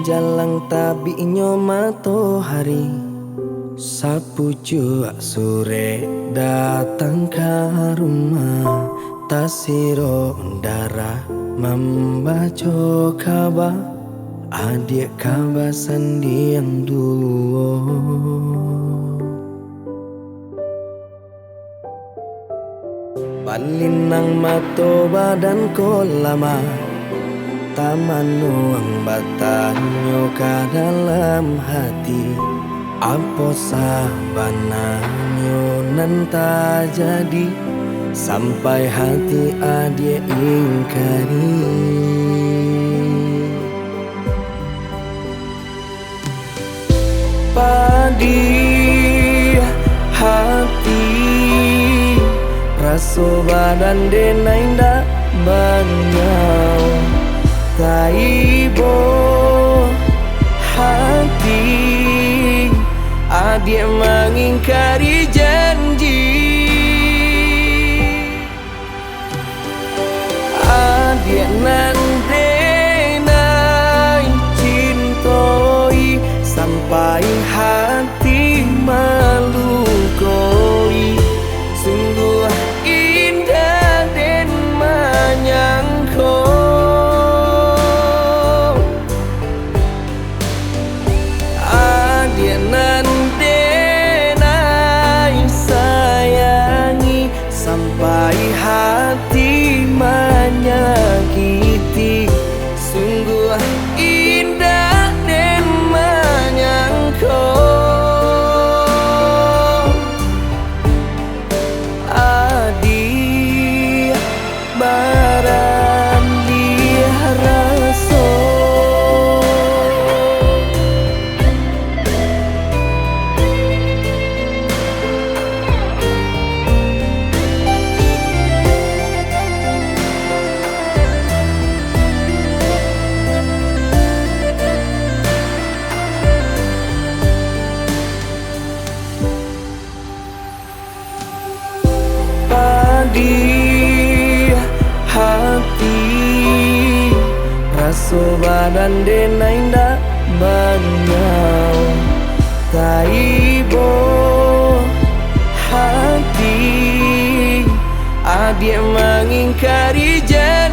Jalang tabi nyo matahari, sapu cuak sore datang ke rumah. Tasiro darah membaca kabar, adik kabar sendiang duo. Palinang mato badan ko lama, taman nuang batanyo ka dalam hati. Apo sabananyo nanta jadi, sampai hati adik ingkari. Padi hati raso badan denai ndak banyau, taibo hati adik mengingkari janji. Adik nan denai cintoi, sampai hati melukoi. Sungguh indah dan menyangkau, adik nan denai sayangi, sampai hati menyakiti. Sungguh indah dan menyangkau, adik barang dia raso. Padi hati raso badan denai ndak banyau, taibo hati adik mengingkari janji.